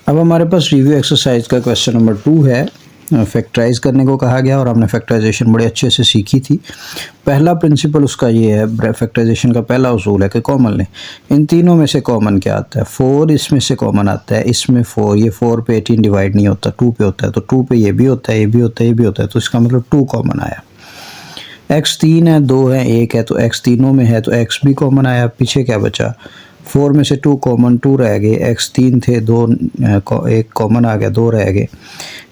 अब हमारे पास review exercise का क्वेश्चन नंबर 2 है। फैक्टराइज करने को कहा गया और हमने फैक्टराइजेशन बड़े अच्छे से सीखी थी। पहला प्रिंसिपल उसका ये है, फैक्टराइजेशन का पहला उसूल है कि कॉमन लें। इन तीनों में से कॉमन क्या आता है? 4 इसमें से कॉमन आता है, इसमें 4, ये 4 पे 18 डिवाइड नहीं होता, 2 पे होता है, तो 2 पे ये भी होता है, ये भी होता है, ये भी होता है, तो इसका मतलब 2 कॉमन आया। x 3 है, 2 है, 1 है, तो x तीनों में है तो x भी कॉमन आया। पीछे क्या बचा? 4 में से 2 कॉमन, 2 रह गए, x 3 थे, 2 1 कॉमन आ गया, 2 रह गए।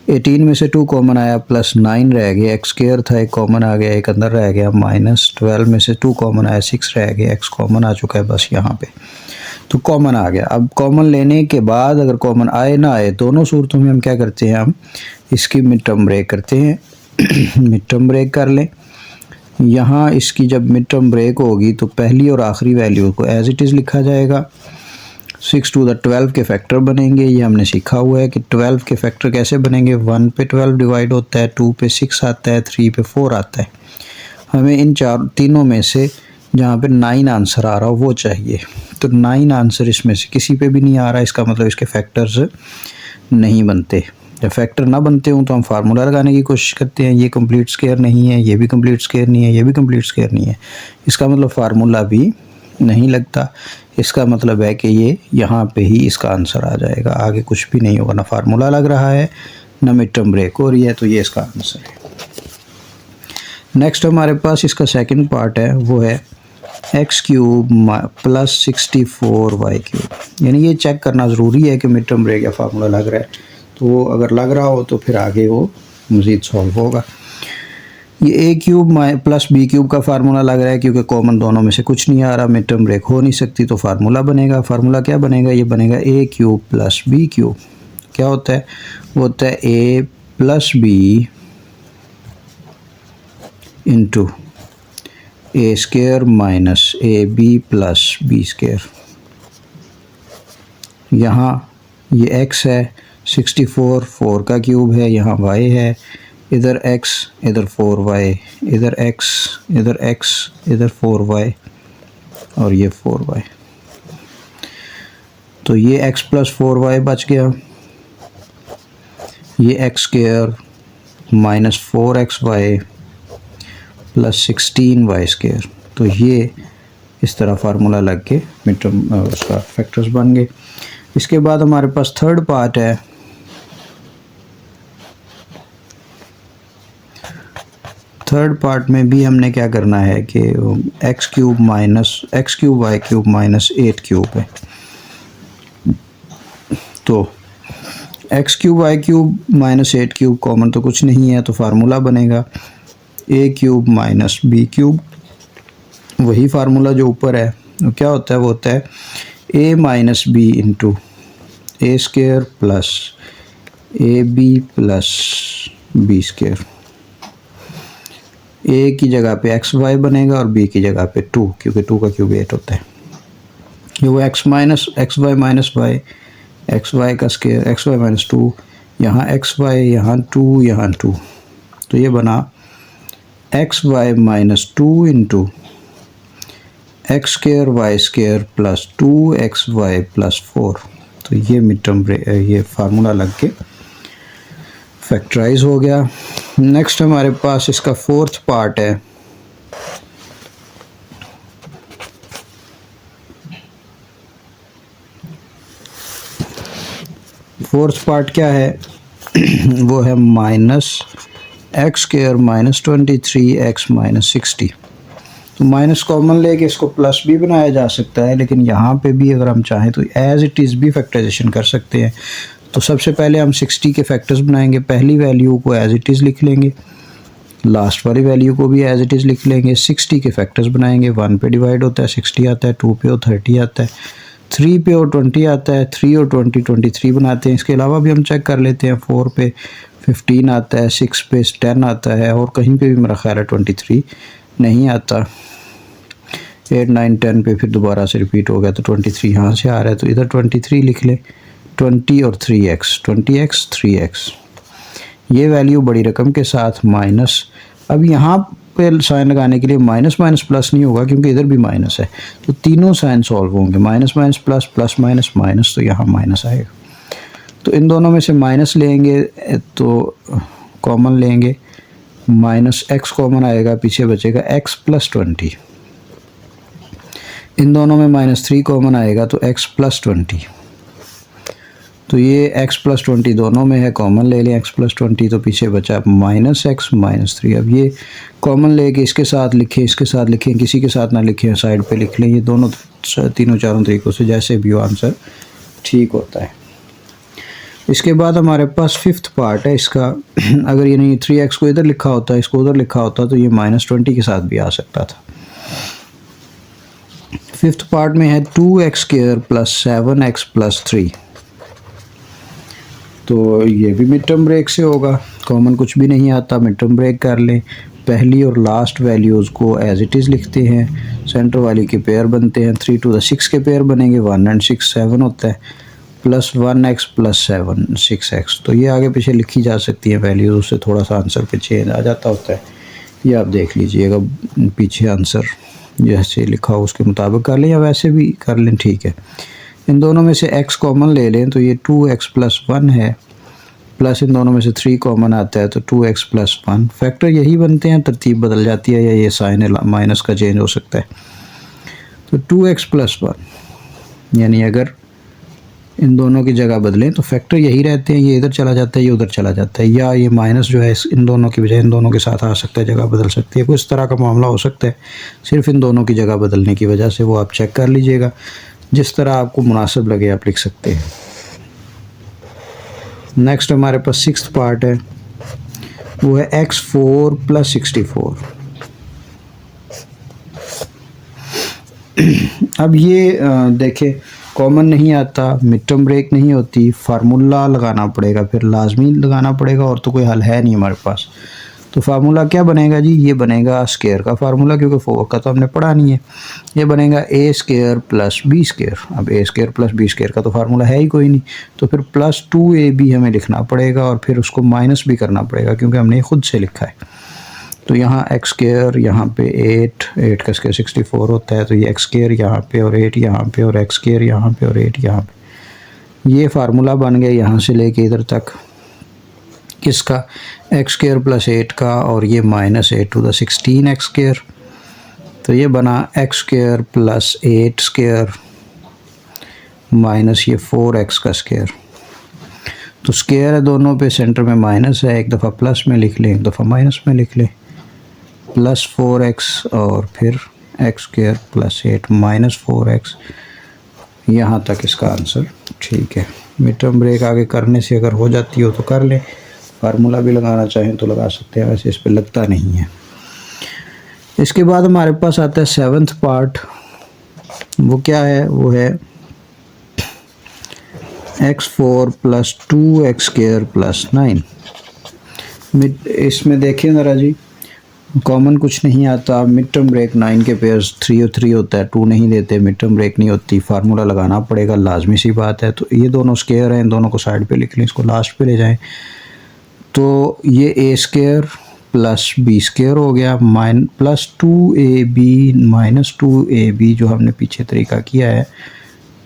18 में से 2 कॉमन आया, प्लस 9 रह गए, एक्स स्क्वायर था, 1 कॉमन आ गया, 1 अंदर रह गया, माइनस 12 में से 2 कॉमन आया, 6 रह गए, x कॉमन आ चुका है बस यहाँ पे, तो कॉमन आ गया। अब कॉमन लेने के बाद अगर कॉमन आए ना आए, दोनों सूरतों में हम क्या करते हैं, हम इसकी मिड टर्म ब्रेक करते हैं। मिड टर्म ब्रेक कर लें। यहाँ इसकी जब मिड टर्म ब्रेक होगी तो पहली और आखिरी वैल्यू को एज इट इज़ लिखा जाएगा। 6 टू द 12 के फैक्टर बनेंगे, ये हमने सीखा हुआ है कि 12 के फैक्टर कैसे बनेंगे। 1 पे 12 डिवाइड होता है, 2 पे 6 आता है, 3 पे 4 आता है। हमें इन तीनों में से जहाँ पे 9 आंसर आ रहा हो वो चाहिए, तो 9 आंसर इसमें से किसी पे भी नहीं आ रहा, इसका मतलब इसके फैक्टर्स नहीं बनते। जब फैक्टर ना बनते हों तो हम फार्मूला लगाने की कोशिश करते हैं, ये कंप्लीट स्क्वायर नहीं है, ये भी कंप्लीट स्क्वायर नहीं है, ये भी कंप्लीट स्क्वायर नहीं है, इसका मतलब फार्मूला भी नहीं लगता। इसका मतलब है कि ये यहाँ पे ही इसका आंसर आ जाएगा, आगे कुछ भी नहीं होगा, ना फार्मूला लग रहा है ना मिड टर्म ब्रेक हो रही है, तो ये इसका आंसर है। नेक्स्ट हमारे पास इसका सेकंड पार्ट है, वो है x cube plus 64y cube. यानी ये चेक करना ज़रूरी है कि मिड टर्म ब्रेक या फार्मूला लग रहा है, तो अगर लग रहा हो तो फिर आगे वो मज़ीद सॉल्व होगा। ये ए क्यूब प्लस बी क्यूब का फार्मूला लग रहा है, क्योंकि कॉमन दोनों में से कुछ नहीं आ रहा, मिड टर्म ब्रेक हो नहीं सकती, तो फार्मूला बनेगा। फार्मूला क्या बनेगा? ये बनेगा a cube plus b cube. क्या होता है? वो होता है a plus b into a square minus a b plus b square. यहाँ ये x है, 64 4 का क्यूब है, यहाँ y है, इधर x इधर 4y, इधर x इधर x इधर 4y और ये 4y, तो ये x प्लस 4y बच गया। ये x square minus 4xy plus 16y square, तो ये इस तरह फार्मूला लग के मिड टर्म उसका फैक्टर्स बन गए। इसके बाद हमारे पास थर्ड पार्ट है। थर्ड पार्ट में भी हमने क्या करना है कि x cube y cube minus 8 cube है, तो x cube y cube minus 8 cube common तो कुछ नहीं है, तो फार्मूला बनेगा a cube minus b cube. वही फार्मूला जो ऊपर है, तो क्या होता है? वो होता है a minus b into a square plus a b plus b square. A की जगह पे एक्स वाई बनेगा और बी की जगह पे 2, क्योंकि 2 का क्यूब 8 होता है। ये वो x y minus y, x y का स्क्वायर, एक्स वाई माइनस 2, यहाँ एक्स वाई, यहाँ 2, यहाँ 2, तो ये बना x y minus 2 into x square y square plus 2xy plus 4। तो ये मिड टर्म ये फार्मूला लग के फैक्टराइज हो गया। नेक्स्ट हमारे पास इसका फोर्थ पार्ट है। फोर्थ पार्ट क्या है? वो है minus x square minus 23x minus 60। तो माइनस कॉमन लेके इसको प्लस भी बनाया जा सकता है, लेकिन यहाँ पे भी अगर हम चाहें तो एज इट इज़ भी फैक्टराइजेशन कर सकते हैं। तो सबसे पहले हम 60 के फैक्टर्स बनाएंगे, पहली वैल्यू को एज इट इज़ लिख लेंगे, लास्ट वाली वैल्यू को भी एज इट इज़ लिख लेंगे। 60 के फैक्टर्स बनाएंगे, 1 पे डिवाइड होता है 60 आता है, 2 पे और 30 आता है, 3 पे और 20 आता है, 3 और 20 23 बनाते हैं। इसके अलावा भी हम चेक कर लेते हैं, 4 पे 15 आता है, 6 पे 10 आता है, और कहीं पे भी मेरा ख्याल है 23 नहीं आता। 8 9 10 पे फिर दोबारा से रिपीट हो गया, तो 23 यहाँ से आ रहा है, तो इधर 23 लिख ले। 20 और 3x, 20x 3x, ये वैल्यू बड़ी रकम के साथ माइनस। अब यहाँ पे साइन लगाने के लिए माइनस माइनस प्लस नहीं होगा, क्योंकि इधर भी माइनस है, तो तीनों साइन सॉल्व होंगे, minus minus plus, plus minus minus, तो यहाँ माइनस आएगा। तो इन दोनों में से माइनस लेंगे तो कॉमन लेंगे, माइनस एक्स कॉमन आएगा, पीछे बचेगा एक्स प्लस 20। इन दोनों में -3 कॉमन आएगा तो x प्लस 20। तो ये x प्लस 20 दोनों में है, कॉमन ले लें x प्लस 20, तो पीछे बचा -x -3। अब ये कॉमन लेके इसके साथ लिखें, इसके साथ लिखें, किसी के साथ ना लिखें, साइड पे लिख लें। ये दोनों तीनों चारों तरीक़ों से जैसे भी हो आंसर ठीक होता है। इसके बाद हमारे पास 5th पार्ट है इसका। अगर ये नहीं 3x को इधर लिखा होता, इसको उधर लिखा होता, तो ये -20 के साथ भी आ सकता था। 5th पार्ट में है 2x² प्लस 7x प्लस 3। तो ये भी मिड टर्म ब्रेक से होगा, कॉमन कुछ भी नहीं आता, मिड टर्म ब्रेक कर लें। पहली और लास्ट वैल्यूज़ को एज इट इज़ लिखते हैं, सेंटर वाली के पेयर बनते हैं, 3 to the 6 के पेयर बनेंगे, 1 and 6 7 होता है, प्लस 1x प्लस 7 6x। तो ये आगे पीछे लिखी जा सकती है वैल्यूज़, उससे थोड़ा सा आंसर पे चेंज आ जाता होता है। ये आप देख लीजिएगा, पीछे आंसर जैसे लिखा हो उसके मुताबिक कर लें या वैसे भी कर लें, ठीक है। इन दोनों में से x कॉमन ले लें तो ये 2x प्लस 1 है, प्लस इन दोनों में से 3 कॉमन आता है तो 2x प्लस 1। फैक्टर यही बनते हैं, तरतीब बदल जाती है या ये साइन माइनस का चेंज हो सकता है। तो 2x प्लस 1, यानी अगर इन दोनों की जगह बदलें तो फैक्टर यही रहते हैं, ये इधर चला जाता है, ये उधर चला जाता है, या ये माइनस जो है इन दोनों की बजाय इन दोनों के साथ आ सकता है, जगह बदल सकती है, कुछ इस तरह का मामला हो सकता है। सिर्फ इन दोनों की जगह बदलने की वजह से वो आप चेक कर लीजिएगा, जिस तरह आपको मुनासिब लगे आप लिख सकते हैं। नेक्स्ट हमारे पास 6th पार्ट है, वो है x4 प्लस 64। अब ये देखें, कॉमन नहीं आता, मिड टर्म ब्रेक नहीं होती, फार्मूला लगाना पड़ेगा, फिर लाजमी लगाना पड़ेगा, और तो कोई हल है नहीं हमारे पास। तो फार्मूला क्या बनेगा जी? ये बनेगा स्क्वायर का फार्मूला, क्योंकि 4 का तो हमने पढ़ा नहीं है। ये बनेगा a² प्लस b²। अब a² प्लस b² का तो फार्मूला है ही कोई नहीं, तो फिर प्लस 2ab हमें लिखना पड़ेगा, और फिर उसको माइनस भी करना पड़ेगा क्योंकि हमने खुद से लिखा है। तो यहाँ x², यहाँ पे 8 का स्क्वायर 64 होता है, तो ये x² यहाँ पे और 8 यहाँ पे और x² यहाँ पे और 8 यहाँ पे। ये फार्मूला बन गया यहाँ से लेके इधर तक, किसका? x² प्लस 8 का, और ये -8 to the 16 x²। तो ये बना x² प्लस 8² माइनस ये 4x का स्क्वायर। तो स्क्वायर है दोनों पे, सेंटर में माइनस है, एक दफ़ा प्लस में लिख लें, एक दफ़ा माइनस में लिख लें, प्लस 4x और फिर x² प्लस 8 माइनस 4x। यहाँ तक इसका आंसर ठीक है। मिड टर्म ब्रेक आगे करने से अगर हो जाती हो तो कर लें, फार्मूला भी लगाना चाहें तो लगा सकते हैं, वैसे इस पर लगता नहीं है। इसके बाद हमारे पास आता है 7th पार्ट। वो क्या है? वो है x4 प्लस 2x² प्लस 9। इसमें देखिए ज़रा जी, कॉमन कुछ नहीं आता, मिड टर्म ब्रेक 9 के पेयर्स 3 और 3 होता है, 2 नहीं देते, मिड टर्म ब्रेक नहीं होती, फार्मूला लगाना पड़ेगा, लाजमी सी बात है। तो ये दोनों स्क्वायर हैं, इन दोनों को साइड पे लिख लें, इसको लास्ट पे ले जाएं। तो ये a² प्लस b² हो गया, प्लस 2ab माइनस 2ab, जो हमने पीछे तरीका किया है,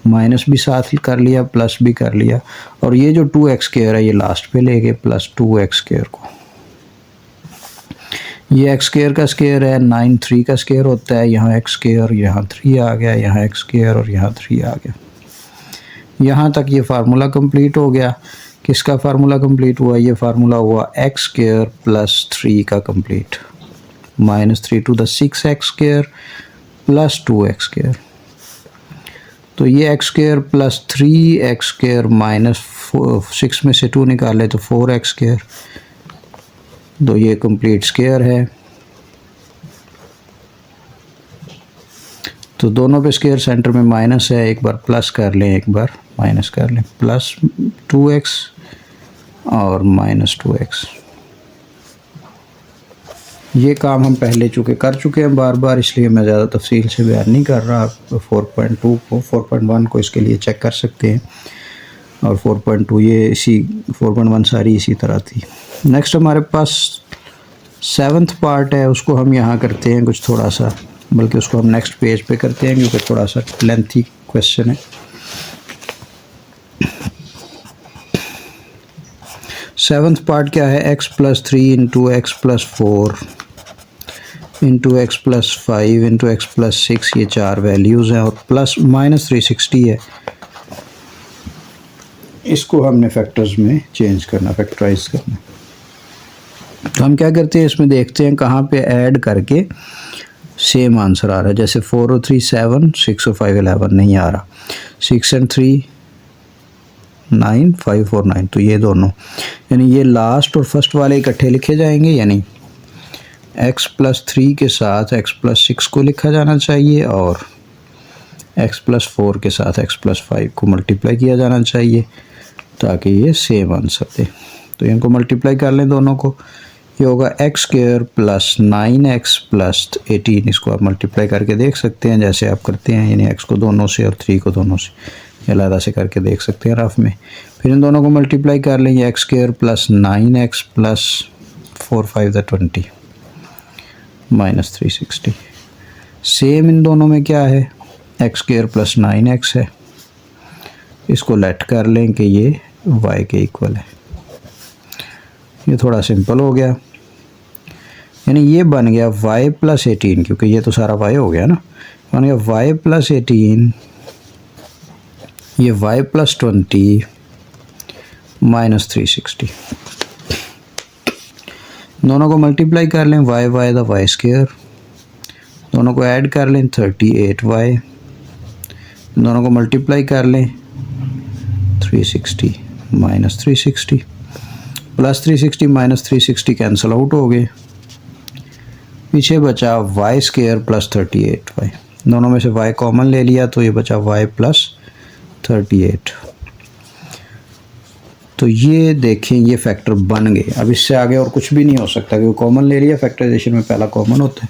माइनस भी साथ कर लिया, प्लस भी कर लिया, और ये जो 2x² है ये लास्ट पे ले गए, प्लस 2x² को। ये x² का स्क्वायर है, 9 3 का स्क्वायर होता है, यहाँ x², यहाँ 3 आ गया, यहाँ x² और यहाँ 3 आ गया। यहाँ तक ये फार्मूला कंप्लीट हो गया। किसका फार्मूला कंप्लीट हुआ? ये फार्मूला हुआ x² प्लस 3 का complete, -3 to the 6x² plus 2x²। तो ये x² प्लस 3x² माइनस 6 में से 2 निकाले तो 4x²। तो ये कंप्लीट स्क्वायर है। तो दोनों पे स्क्वायर, सेंटर में माइनस है, एक बार प्लस कर लें, एक बार माइनस कर लें, प्लस 2x और माइनस 2x। ये काम हम पहले कर चुके हैं बार बार, इसलिए मैं ज़्यादा तफसील से बयान नहीं कर रहा। 4.2 को 4.1 को इसके लिए चेक कर सकते हैं, और 4.2 ये इसी 4.1 सारी इसी तरह थी। नेक्स्ट हमारे पास 7th पार्ट है, उसको हम यहाँ करते हैं कुछ थोड़ा सा, बल्कि उसको हम नेक्स्ट पेज पे करते हैं क्योंकि थोड़ा सा लेंथी क्वेश्चन है। सेवन्थ पार्ट क्या है, x plus 3 into x plus 4 into x plus 5 into x plus 6, ये चार वैल्यूज़ हैं और प्लस माइनस 360 है। इसको हमने फैक्टर्स में चेंज करना, फैक्टराइज करना। तो हम क्या करते हैं, इसमें देखते हैं कहाँ पे ऐड करके सेम आंसर आ रहा है। जैसे 4 और 3 7, 6 और 5 11 नहीं आ रहा, 6 और 3 9, 5 और 9, तो ये दोनों, यानी ये लास्ट और फर्स्ट वाले इकट्ठे लिखे जाएंगे, यानी x प्लस 3 के साथ x प्लस 6 को लिखा जाना चाहिए और x प्लस 4 के साथ x प्लस 5 को मल्टीप्लाई किया जाना चाहिए ताकि ये सेम आंसर दे। तो इनको मल्टीप्लाई कर लें दोनों को, ये होगा x square plus 9x plus 18। इसको आप मल्टीप्लाई करके देख सकते हैं जैसे आप करते हैं, यानी x को दोनों से और 3 को दोनों से अलग से करके देख सकते हैं रफ में। फिर इन दोनों को मल्टीप्लाई कर लेंगे, x square plus 9x plus 4 5 20 minus 360। Same in दोनों में क्या है, एक्स स्क्वायर प्लस 9x है, इसको लेट कर लें कि ये y के इक्वल है। ये थोड़ा सिंपल हो गया, यानी ये बन गया y प्लस 18, क्योंकि ये तो सारा y हो गया ना, बन गया y प्लस 18, ये y प्लस 20 माइनस 360। दोनों को मल्टीप्लाई कर लें, y द y स्क्वायर, दोनों को ऐड कर लें 38y, दोनों को मल्टीप्लाई कर लें 360 minus 360, plus 360 minus 360 cancel out हो गए, पीछे बचा y स्क्वायर प्लस 38y। दोनों में से y कॉमन ले लिया तो ये बचा y प्लस 38। तो ये देखें, ये फैक्टर बन गए। अब इससे आगे और कुछ भी नहीं हो सकता, क्योंकि कॉमन ले लिया, फैक्टराइजेशन में पहला कॉमन होता है।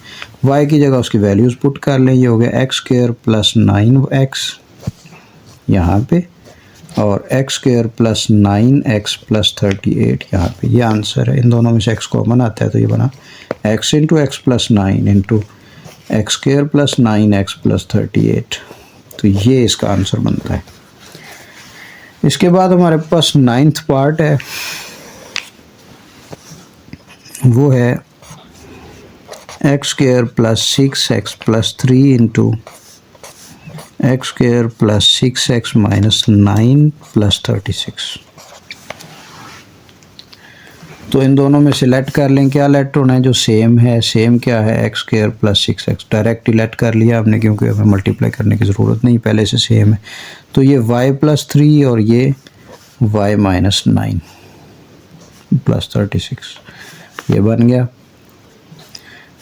y की जगह उसकी वैल्यूज़ पुट कर लें, ये हो गया एक्स स्क्वायर प्लस 9x यहाँ पे, और x square plus 9x plus 38 यहाँ पे। ये आंसर है। इन दोनों में से x कॉमन आता है तो ये बना x into x plus 9 into x square plus 9x plus 38। तो ये इसका आंसर बनता है। इसके बाद हमारे पास 9th पार्ट है, वो है x square plus 6x plus 3 into x square plus 6x minus 9 plus 36। तो इन दोनों में सिलेक्ट कर लें, क्या लेट होना है, जो सेम है। सेम क्या है, x square plus 6x, direct ही लेट कर लिया हमने क्योंकि हमें मल्टीप्लाई करने की ज़रूरत नहीं, पहले से सेम है। तो ये y प्लस 3 और ये y माइनस 9 प्लस 36, ये बन गया।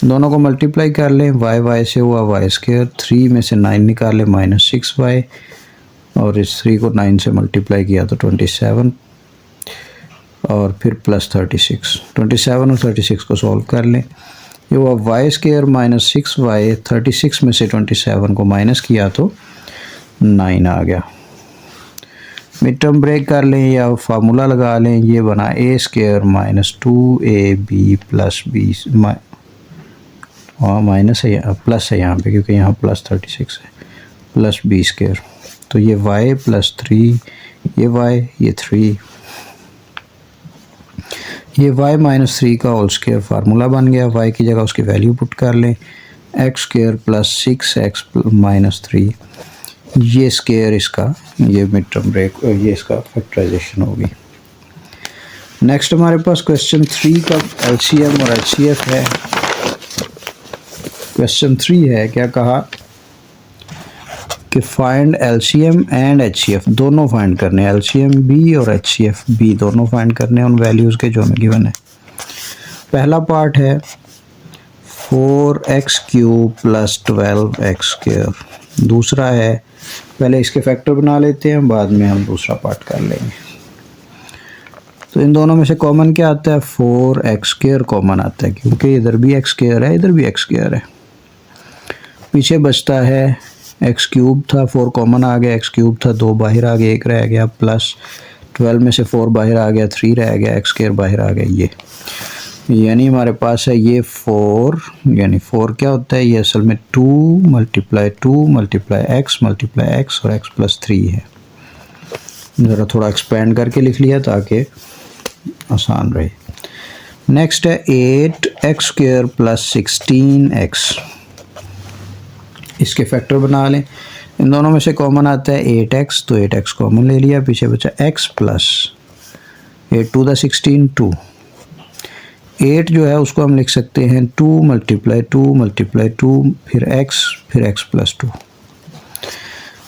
दोनों को मल्टीप्लाई कर लें, y से हुआ y स्क्वायर, 3 में से 9 निकाल लें माइनस 6y, और इस 3 को 9 से मल्टीप्लाई किया तो 27, और फिर प्लस 36। 27 और 36 को सॉल्व कर लें, ये हुआ y स्क्वायर माइनस 6y, 36 में से 27 को माइनस किया तो 9 आ गया। मिड टर्म ब्रेक कर लें या फार्मूला लगा लें, ये बना a square minus 2ab plus b, वहाँ माइनस है, प्लस है यहाँ पे क्योंकि यहाँ प्लस 36 है, प्लस b स्क्वायर। तो ये y प्लस 3, ये y, ये 3, ये y माइनस 3 का होल स्क्वायर फार्मूला बन गया। y की जगह उसकी वैल्यू पुट कर लें, x square plus 6x minus 3, ये स्क्वायर इसका, ये मिड टर्म ब्रेक, ये इसका फैक्टराइजेशन होगी। नेक्स्ट हमारे पास क्वेश्चन 3 का LCM और HCF है। क्वेश्चन 3 है, क्या कहा कि फाइंड LCM एंड HCF, दोनों फाइंड करने हैं, LCM B और HCF B दोनों फाइंड करने हैं उन वैल्यूज़ के जो हमें गिवन है। पहला पार्ट है 4x cube plus 12x square, दूसरा है, पहले इसके फैक्टर बना लेते हैं, बाद में हम दूसरा पार्ट कर लेंगे। तो इन दोनों में से कॉमन क्या आता है, 4x स्क्वायर कॉमन आता है क्योंकि इधर भी x स्क्वायर है, इधर भी x स्क्वायर है। पीछे बचता है एक्स क्यूब था, 4 कॉमन आ गया, एक्स क्यूब था, 2 बाहर आ गया, 1 रह गया, प्लस 12 में से 4 बाहर आ गया, 3 रह गया, एक्स स्क्वायर बाहर आ गया। ये यानी हमारे पास है ये 4, यानी 4 क्या होता है, ये असल में 2 मल्टीप्लाई x मल्टीप्लाई x और x प्लस 3 है। ज़रा थोड़ा एक्सपेंड करके लिख लिया ताकि आसान रहे। नेक्स्ट है 8x² + 16x, इसके फैक्टर बना लें। इन दोनों में से कॉमन आता है 8x, तो 8x कॉमन ले लिया, पीछे बचा x प्लस 8 to the 16 2। 8 जो है उसको हम लिख सकते हैं 2 × 2 फिर x प्लस 2।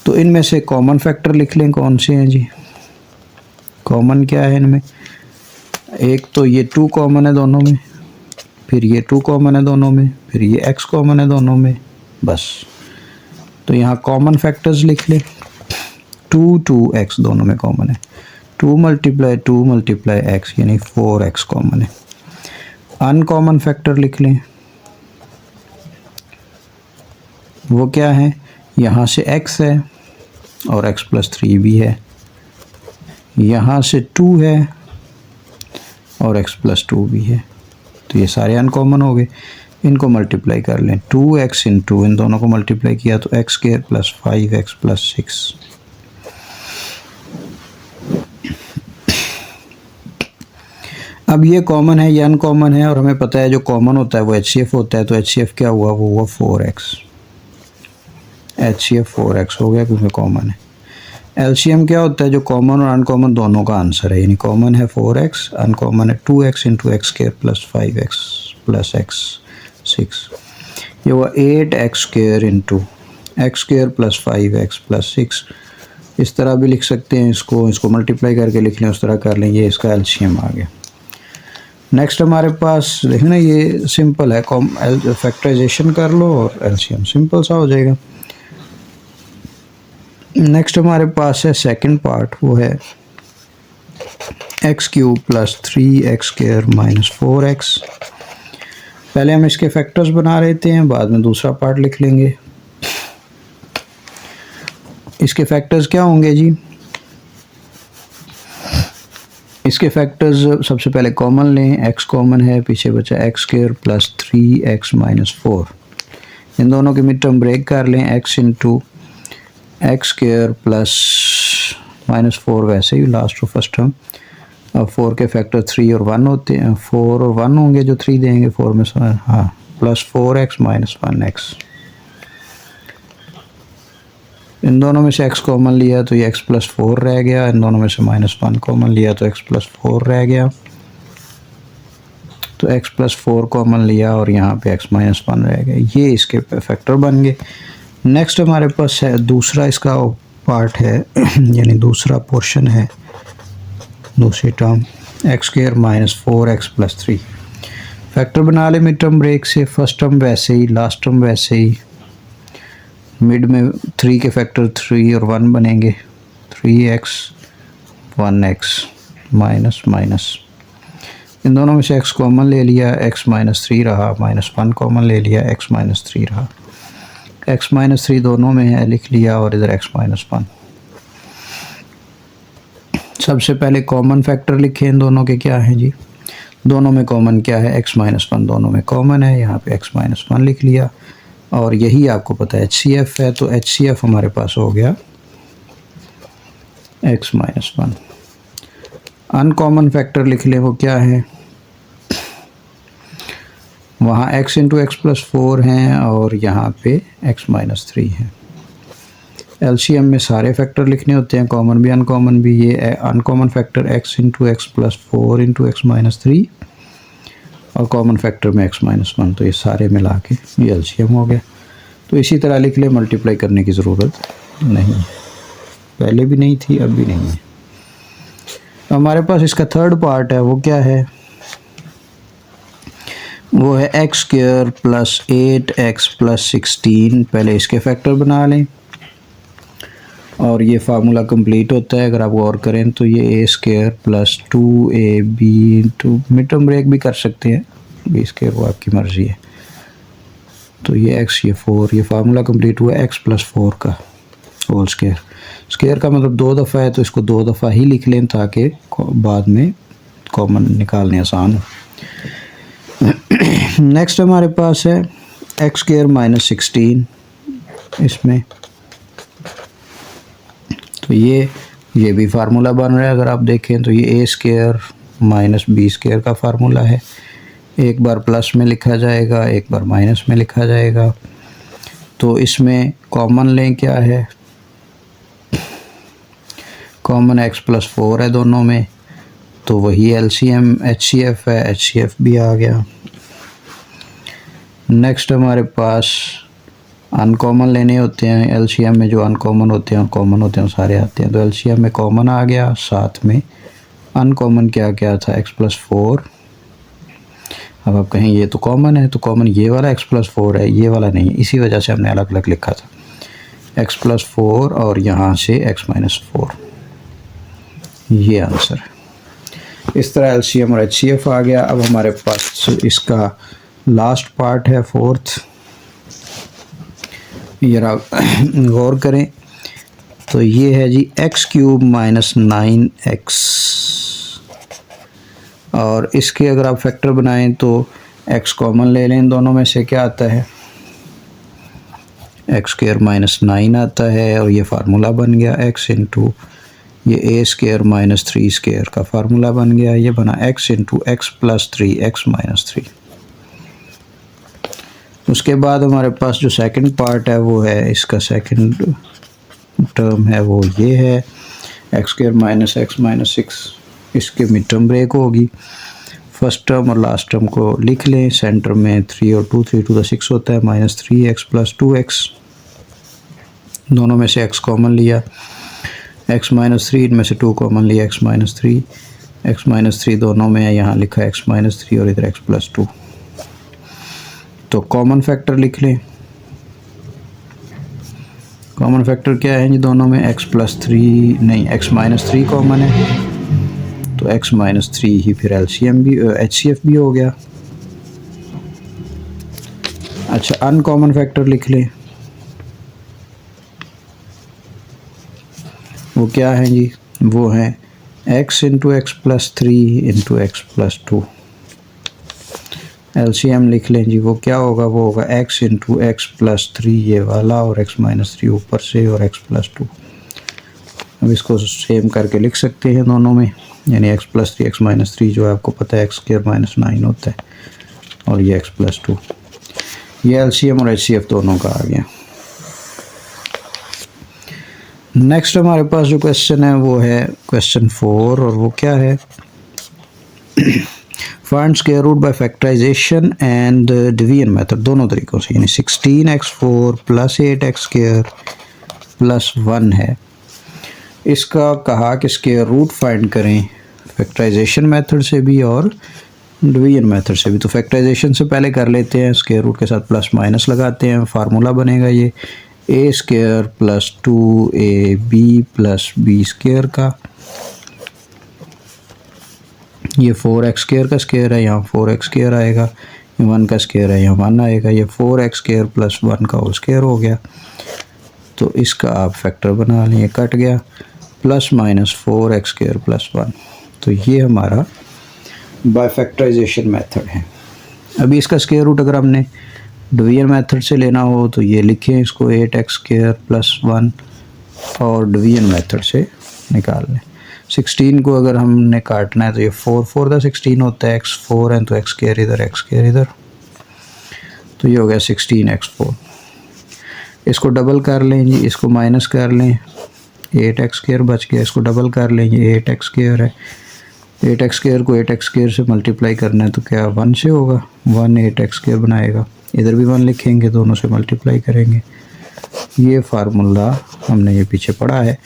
तो इनमें से कॉमन फैक्टर लिख लें, कौन से हैं जी? कॉमन क्या है इनमें? एक तो ये 2 कॉमन है दोनों में, फिर ये 2 कॉमन है दोनों में, फिर ये x कॉमन है दोनों में, बस। तो यहाँ कॉमन फैक्टर्स लिख लें। 2x दोनों में कॉमन है, 2 × 2 x यानी 4x कॉमन है। अनकॉमन फैक्टर लिख लें, वो क्या है? यहाँ से x है और x + 3 भी है, यहाँ से 2 है और x + 2 भी है, तो ये सारे अनकॉमन हो गए। इनको मल्टीप्लाई कर लें, 2x × इन दोनों को मल्टीप्लाई किया तो x² + 5x + 6। अब ये कॉमन है, ये अनकॉमन है, और हमें पता है जो कॉमन होता है वो HCF होता है, तो HCF क्या हुआ? वो हुआ 4x। HCF 4x हो गया क्योंकि कॉमन है। LCM क्या होता है? जो कॉमन और अनकॉमन दोनों का आंसर है, यानी कॉमन है 4x, अनकॉमन है 2x × x² + 5x + x 6। ये हुआ 8x² × x² + 5x + 6। इस तरह भी लिख सकते हैं, इसको मल्टीप्लाई करके लिख लें, उस तरह कर लें, ये इसका LCM आ गया। नेक्स्ट हमारे पास देखें ना, ये सिंपल है, फैक्टराइजेशन कर लो और LCM सिंपल सा हो जाएगा। नेक्स्ट हमारे पास है सेकंड पार्ट, वो है x³ + 3x² - 4x। पहले हम इसके फैक्टर्स बना लेते हैं, बाद में दूसरा पार्ट लिख लेंगे। इसके फैक्टर्स क्या होंगे जी? इसके फैक्टर्स सबसे पहले कॉमन लें, x कॉमन है, पीछे बचा x² + 3x - 4। इन दोनों के मिड टर्म ब्रेक कर लें, x × x² + -4 वैसे ही लास्ट और फर्स्ट टर्म। अब 4 के फैक्टर 3 और 1 होते हैं, 4 और 1 होंगे जो 3 देंगे, 4 में हाँ, +4x - 1x। इन दोनों में से x कॉमन लिया तो ये x + 4 रह गया, इन दोनों में से -1 कॉमन लिया तो x + 4 रह गया, तो x + 4 कॉमन लिया और यहाँ पे x - 1 रह गया। ये इसके फैक्टर बन गए। नेक्स्ट हमारे पास है दूसरा इसका पार्ट है यानी दूसरा पोर्शन है, दूसरी टर्म x² - 4x + 3। फैक्टर बना ले मिड टर्म ब्रेक से, फर्स्ट टर्म वैसे ही, लास्ट टर्म वैसे ही, मिड में 3 के फैक्टर 3 और 1 बनेंगे, 3x 1x माइनस। इन दोनों में से x कॉमन ले लिया, x - 3 रहा, -1 कॉमन ले लिया, x - 3 रहा, x - 3 दोनों में है, लिख लिया, और इधर x - 1। सबसे पहले कॉमन फैक्टर लिखे, इन दोनों के क्या हैं जी? दोनों में कॉमन क्या है? x - 1 दोनों में कॉमन है, यहाँ पे x - 1 लिख लिया, और यही आपको पता है HCF है, तो HCF हमारे पास हो गया x - 1। अनकॉमन फैक्टर लिख लें, वो क्या है? वहाँ x × x + 4 हैं और यहाँ पे x - 3 है। LCM में सारे फैक्टर लिखने होते हैं, कॉमन भी अनकॉमन भी। ये uncommon factor x × x + 4 × x - 3 और कॉमन फैक्टर में x - 1, तो ये सारे मिला के ये LCM हो गया। तो इसी तरह लिख ले, मल्टीप्लाई करने की ज़रूरत नहीं है, पहले भी नहीं थी, अब भी नहीं है। हमारे पास इसका थर्ड पार्ट है, वो क्या है? वो है x² + 8x + 16। पहले इसके फैक्टर बना लें और ये फार्मूला कंप्लीट होता है। अगर आप गौर करें तो ये a² + 2ab, mid term break भी कर सकते हैं, b², वो आपकी मर्ज़ी है। तो ये x, ये 4, ये फार्मूला कंप्लीट हुआ x + 4 का होल स्क्वायर। स्क्वायर का मतलब 2 दफ़ा है, तो इसको 2 दफ़ा ही लिख लें ताकि बाद में कॉमन निकालने आसान हो। नेक्स्ट हमारे पास है x² - 16। इसमें तो ये भी फार्मूला बन रहा है, अगर आप देखें तो ये a² माइनस बी स्क्वायर का फार्मूला है। एक बार प्लस में लिखा जाएगा, एक बार माइनस में लिखा जाएगा। तो इसमें कॉमन लें, क्या है कॉमन, x प्लस 4 है दोनों में, तो वही एलसीएम HCF है, HCF भी आ गया। नेक्स्ट हमारे पास अनकॉमन लेने होते हैं। एलसीएम में जो अनकॉमन होते हैं कॉमन होते हैं सारे आते हैं। तो एलसीएम में कॉमन आ गया, साथ में अनकॉमन क्या क्या था, x प्लस 4। अब आप कहें ये तो कॉमन है, तो कॉमन ये वाला x प्लस 4 है, ये वाला नहीं, इसी वजह से हमने अलग अलग लिखा था। x प्लस 4 और यहाँ से x माइनस 4, ये आंसर है। इस तरह एलसीएम और HCF आ गया। अब हमारे पास इसका लास्ट पार्ट है, फोर्थ। जरा गौर करें, तो ये है जी x क्यूब माइनस 9x, और इसके अगर आप फैक्टर बनाएं तो x कॉमन ले लें, दोनों में से क्या आता है, x स्क्वायर माइनस 9 आता है, और ये फार्मूला बन गया x इंटू ये a स्क्वायर माइनस 3 स्क्वायर का फार्मूला बन गया। ये बना x into x plus 3 x minus 3। उसके बाद हमारे पास जो सेकंड पार्ट है वो है, इसका सेकंड टर्म है वो ये है x square minus x minus 6, इसके मिड टर्म ब्रेक होगी। फर्स्ट टर्म और लास्ट टर्म को लिख लें, सेंटर में 3 और 2, 3 टू द 6 होता है, माइनस 3x प्लस 2x, दोनों में से x कॉमन लिया, x माइनस 3, इनमें से 2 कॉमन लिया, x माइनस 3, x माइनस 3 दोनों में है, यहाँ लिखा है x माइनस 3 और इधर x प्लस 2। तो कॉमन फैक्टर लिख लें। कॉमन फैक्टर क्या है जी दोनों में, x प्लस 3 नहीं, x माइनस 3 कॉमन है, तो x माइनस 3 ही फिर एलसीएम भी HCF भी हो गया। अच्छा, अनकॉमन फैक्टर लिख लें, वो क्या है जी, वो है x into x plus 3 into x plus 2। LCM लिख लें जी, वो क्या होगा, वो होगा x इंटू एक्स प्लस 3 ये वाला, और x माइनस 3 ऊपर से, और x प्लस 2। अब इसको सेम करके लिख सकते हैं दोनों में, यानी x प्लस 3 x माइनस 3 जो है आपको पता है x स्क्वायर माइनस 9 होता है, और ये x प्लस 2। ये एलसीएम और HCF दोनों का आ गया। नेक्स्ट हमारे पास जो क्वेश्चन है वो है क्वेश्चन 4, और वो क्या है, find square root by factorization and division method, दोनों तरीक़ों से, यानी 16x4 plus 8x square plus 1 है। इसका कहा कि स्क्वायर रूट फाइंड करें फैक्टराइजेशन मेथड से भी और डिवीजन मेथड से भी। तो फैक्टराइजेशन से पहले कर लेते हैं, स्क्वायर रूट के साथ प्लस माइनस लगाते हैं, फार्मूला बनेगा ये a square plus 2ab plus b square का, ये 4x स्क्वायर का स्क्वायर है, यहाँ 4x स्क्वायर आएगा, 1 का स्क्वायर है, यहाँ 1 आएगा, ये 4x स्क्वायर प्लस 1 का होल स्क्वायर हो गया। तो इसका आप फैक्टर बना लें, ये कट गया, plus minus 4x square plus 1। तो ये हमारा बाय फैक्टराइजेशन मेथड है। अभी इसका स्क्वायर रूट अगर हमने डिवीजन मेथड से लेना हो तो ये लिखें इसको 8x स्क्वायर प्लस 1, और डिवीजन मेथड से निकाल लें। 16 को अगर हमने काटना है तो ये 4 4 का 16 होता है, x 4 है तो x स्क्वायर इधर, x स्क्वायर इधर, तो ये हो गया 16x4। इसको डबल कर लें जी, इसको माइनस कर लें, 8x स्क्वायर बच गया, इसको डबल कर लें, ये 8x स्क्वायर है, 8x स्क्वायर को 8x स्क्वायर से मल्टीप्लाई करना है तो क्या 1 से होगा, 1 8x स्क्वायर बनाएगा, इधर भी 1 लिखेंगे, दोनों से मल्टीप्लाई करेंगे। ये फार्मूला हमने ये पीछे पढ़ा है,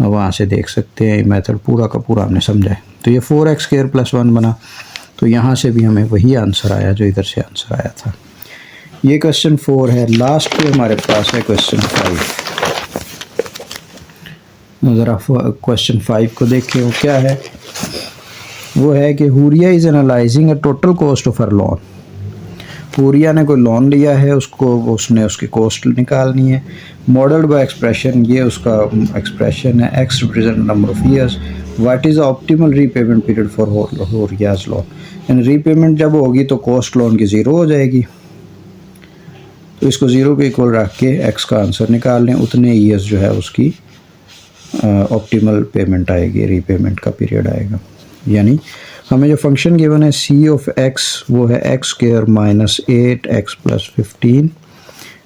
वहाँ से देख सकते हैं, मेथड पूरा का पूरा हमने समझा है। तो ये 4x स्क्वायर प्लस 1 बना, तो यहाँ से भी हमें वही आंसर आया जो इधर से आंसर आया था। ये क्वेश्चन 4 है। लास्ट पे हमारे पास है क्वेश्चन 5। ज़रा क्वेश्चन 5 को देखें, वो क्या है, वो है कि Huriya is analysing a total cost of her loan. Huriya ने कोई लोन लिया है, उसने उसकी कॉस्ट निकालनी है। मॉडल्ड बाय एक्सप्रेशन, ये उसका एक्सप्रेशन है, x represent number of years, what is optimal repayment period for हुरियाज लोन। यानी रीपेमेंट जब होगी तो कॉस्ट लोन की ज़ीरो हो जाएगी, तो इसको ज़ीरो के इक्वल रख के एक्स का आंसर निकाल लें, उतने ईयर्स जो है उसकी ऑप्टिमल पेमेंट आएगी, रीपेमेंट का पीरियड आएगा। यानी हमें जो फंक्शन गिवन है सी ऑफ एक्स वो है x square minus 8x plus 15।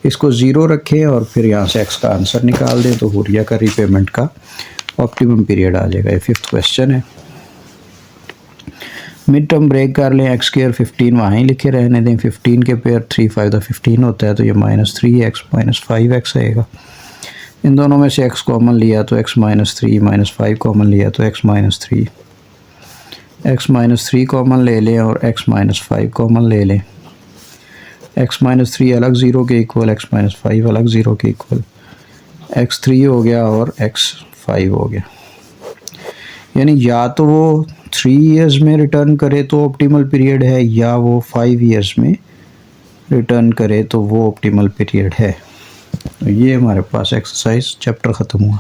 इसको ज़ीरो रखें और फिर यहाँ से x का आंसर निकाल दें तो हुरिया का रीपेमेंट का ऑप्टिमम पीरियड आ जाएगा। ये 5th क्वेश्चन है। मिड टर्म ब्रेक कर लें, एक्स स्क्वायर 15 वहाँ ही लिखे रहने दें। 15 के पेयर 3 5 15 होता है तो ये माइनस 3x माइनस 5x आएगा। इन दोनों में से x कॉमन लिया तो x माइनस 3 माइनस 5 कॉमन लिया तो x minus 3। x minus 3 common ले लें और x माइनस 5 कॉमन ले लें। x माइनस 3 अलग ज़ीरो के इक्वल, x माइनस 5 अलग ज़ीरो के इक्वल। x 3 हो गया और x 5 हो गया। यानी या तो वो 3 इयर्स में रिटर्न करे तो ऑप्टिमल पीरियड है, या वो 5 इयर्स में रिटर्न करे तो वो ऑप्टिमल पीरियड है। तो ये हमारे पास एक्सरसाइज चैप्टर ख़त्म हुआ।